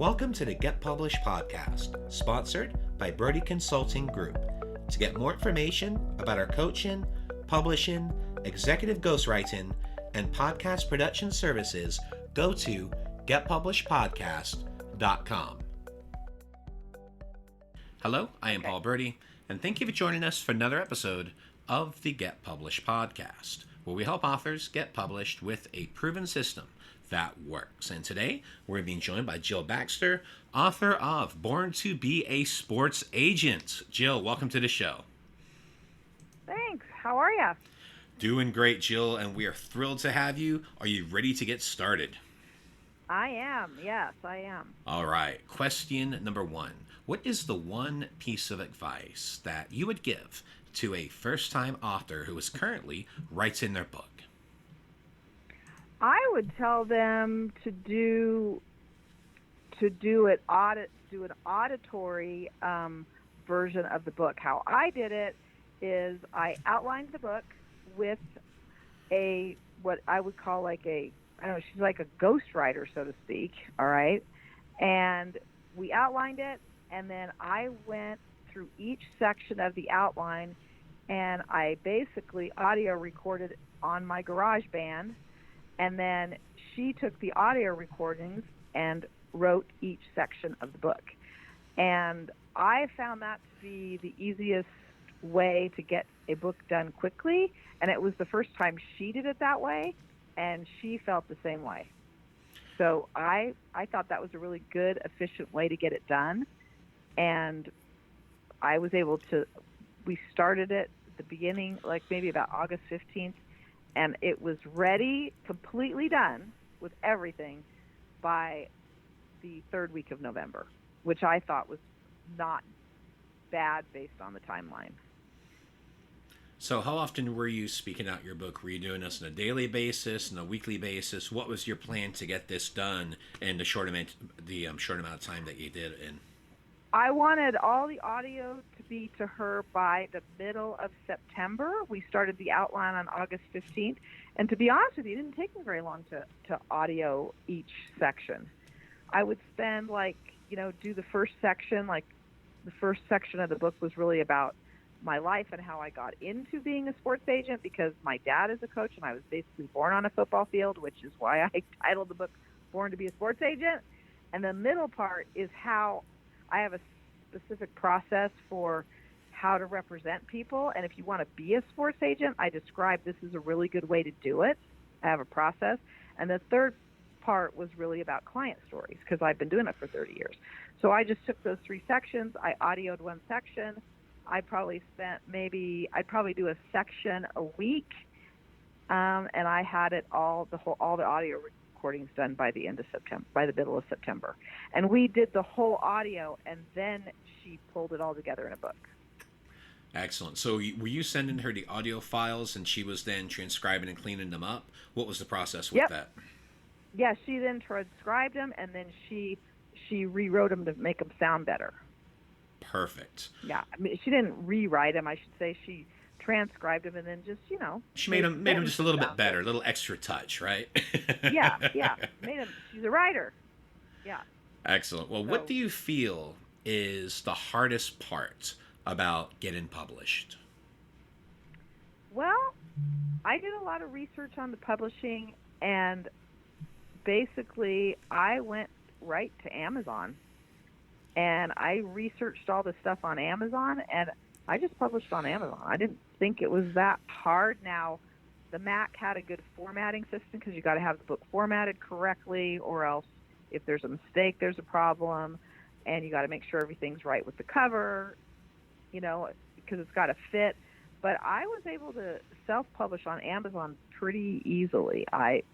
Welcome to the Get Published podcast, sponsored by Brodie Consulting Group. To get more information about our coaching, publishing, executive ghostwriting, and podcast production services, go to getpublishedpodcast.com. Hello, I am Paul Brodie, and thank you for joining us for another episode of the Get Published podcast, where we help authors get published with a proven system that works. And today, we're being joined by Jill Baxter, author of Born to Be a Sports Agent. Jill, welcome to the show. Thanks. How are you? Doing great, Jill, and we are thrilled to have you. Are you ready to get started? I am. Yes, I am. All right. Question number one. What is the one piece of advice that you would give to a first-time author who is currently writing their book? I would tell them to do an auditory version of the book. How I did it is I outlined the book with what I would call she's like a ghostwriter, so to speak. All right, and we outlined it, and then I went through each section of the outline, and I basically audio recorded on my GarageBand. And then she took the audio recordings and wrote each section of the book. And I found that to be the easiest way to get a book done quickly. And it was the first time she did it that way, and she felt the same way. So I thought that was a really good, efficient way to get it done. And I was able to, we started it at the beginning, like maybe about August 15th. And it was ready, completely done with everything by the third week of November, which I thought was not bad based on the timeline. So how often were you speaking out your book? Were you doing this on a daily basis, on a weekly basis? What was your plan to get this done in the short amount of time that you did it in? I wanted all the audio to be to her by the middle of September. We started the outline on August 15th. And to be honest with you, it didn't take me very long to audio each section. I would spend do the first section. The first section of the book was really about my life and how I got into being a sports agent, because my dad is a coach and I was basically born on a football field, which is why I titled the book Born to Be a Sports Agent. And the middle part is how I have a specific process for how to represent people. And if you want to be a sports agent, I describe this is a really good way to do it. I have a process. And the third part was really about client stories, because I've been doing it for 30 years. So I just took those three sections. I audioed one section. I'd probably do a section a week. And I had it all the audio recordings done by the end of September, by the middle of September. And we did the whole audio, and then she pulled it all together in a book. Excellent. So were you sending her the audio files and she was then transcribing and cleaning them up? What was the process with that? Yeah, she then transcribed them, and then she rewrote them to make them sound better. Perfect. Yeah, I mean, she didn't rewrite them. I should say she transcribed them and then just, she made them just a little bit better, a little extra touch, right? yeah. She's a writer. Yeah. Excellent. Well, what do you feel is the hardest part about getting published? Well, I did a lot of research on the publishing, and basically I went right to Amazon, and I researched all the stuff on Amazon, and I just published on Amazon. I didn't think it was that hard. Now, the Mac had a good formatting system, because you got to have the book formatted correctly, or else if there's a mistake, there's a problem, and you got to make sure everything's right with the cover, because it's got to fit. But I was able to self-publish on Amazon pretty easily. And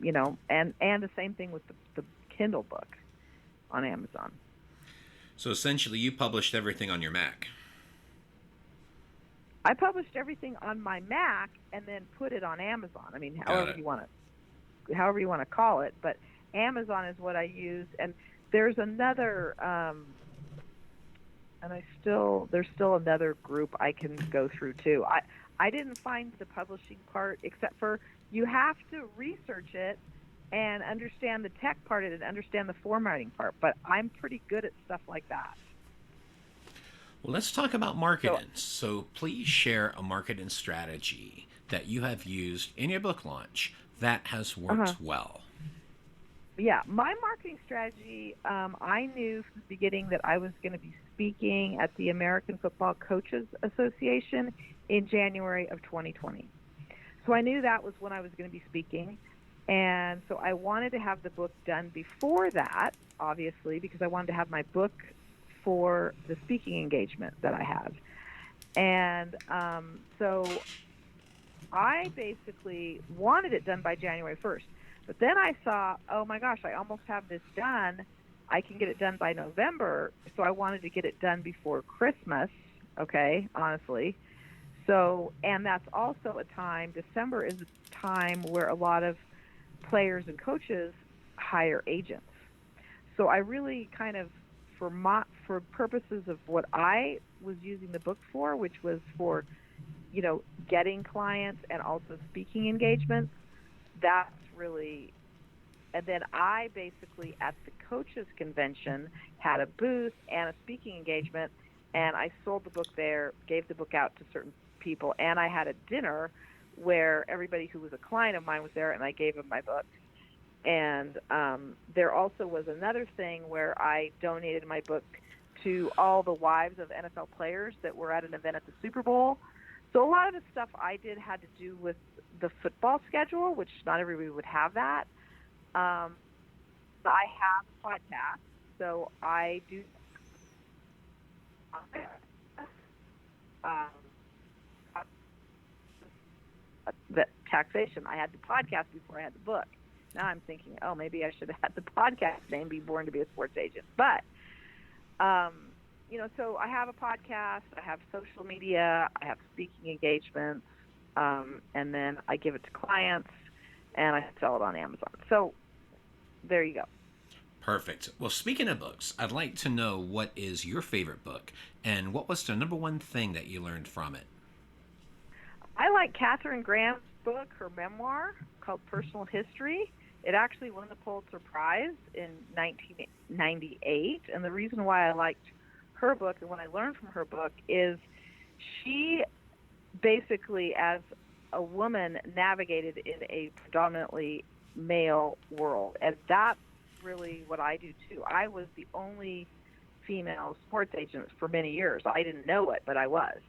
the same thing with the Kindle book on Amazon. So essentially, you published everything on your Mac. I published everything on my Mac and then put it on Amazon. I mean, however you want to call it, but Amazon is what I use. And there's another, there's still another group I can go through too. I didn't find the publishing part, except for you have to research it and understand the tech part of it and understand the formatting part. But I'm pretty good at stuff like that. Well, let's talk about marketing. So please share a marketing strategy that you have used in your book launch that has worked well. Yeah, my marketing strategy, I knew from the beginning that I was going to be speaking at the American Football Coaches Association in January of 2020. So I knew that was when I was going to be speaking. And so I wanted to have the book done before that, obviously, because I wanted to have my book for the speaking engagement that I have. And so I basically wanted it done by January 1st. But then I saw, oh my gosh, I almost have this done. I can get it done by November. So I wanted to get it done before Christmas, okay, honestly. So, and that's also a time, December is a time where a lot of players and coaches hire agents. So I really kind of, for purposes of what I was using the book for, which was for, you know, getting clients and also speaking engagements, that's really, and then I basically at the coaches convention had a booth and a speaking engagement, and I sold the book there, gave the book out to certain people, and I had a dinner where everybody who was a client of mine was there, and I gave them my book. And there also was another thing where I donated my book to all the wives of NFL players that were at an event at the Super Bowl. So a lot of the stuff I did had to do with the football schedule, which not everybody would have that. I have a podcast, so I do the taxation. I had the podcast before I had the book. Now I'm thinking, oh, maybe I should have had the podcast name be Born to be a Sports Agent. But, you know, so I have a podcast, I have social media, I have speaking engagements, and then I give it to clients, and I sell it on Amazon. So there you go. Perfect. Well, speaking of books, I'd like to know what is your favorite book, and what was the number one thing that you learned from it? I like Katharine Graham's book, her memoir, called Personal History. It actually won the Pulitzer Prize in 1998, and the reason why I liked her book and what I learned from her book is she basically, as a woman, navigated in a predominantly male world, and that's really what I do too. I was the only female sports agent for many years. I didn't know it, but I was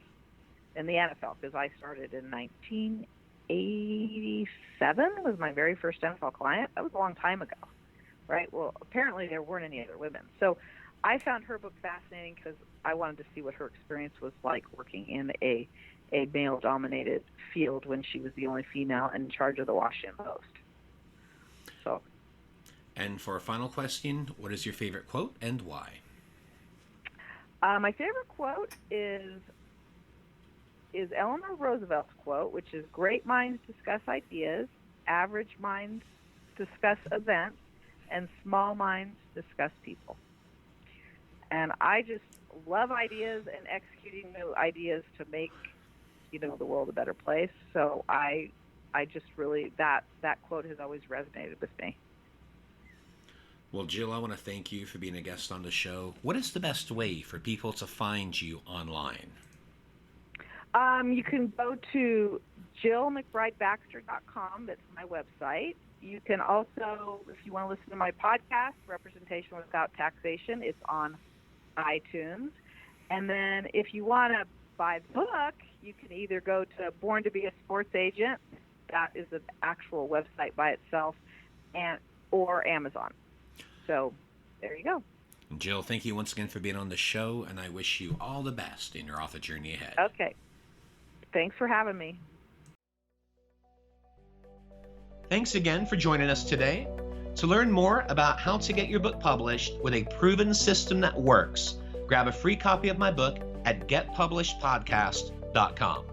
in the NFL because I started in 1987 was my very first NFL client. That was a long time ago, right? Well, apparently there weren't any other women. So I found her book fascinating because I wanted to see what her experience was like working in a male-dominated field when she was the only female in charge of the Washington Post. So. And for a final question, what is your favorite quote and why? My favorite quote is Eleanor Roosevelt's quote, which is, "Great minds discuss ideas, average minds discuss events, and small minds discuss people." And I just love ideas and executing new ideas to make, you know, the world a better place. So I just really, that quote has always resonated with me. Well, Jill, I want to thank you for being a guest on the show. What is the best way for people to find you online? You can go to jillmcbridebaxter.com. That's my website. You can also, if you want to listen to my podcast, Representation Without Taxation, it's on iTunes. And then if you want to buy the book, you can either go to Born to be a Sports Agent, that is an actual website by itself, or Amazon. So there you go. Jill, thank you once again for being on the show, and I wish you all the best in your author journey ahead. Okay. Thanks for having me. Thanks again for joining us today. To learn more about how to get your book published with a proven system that works, grab a free copy of my book at getpublishedpodcast.com.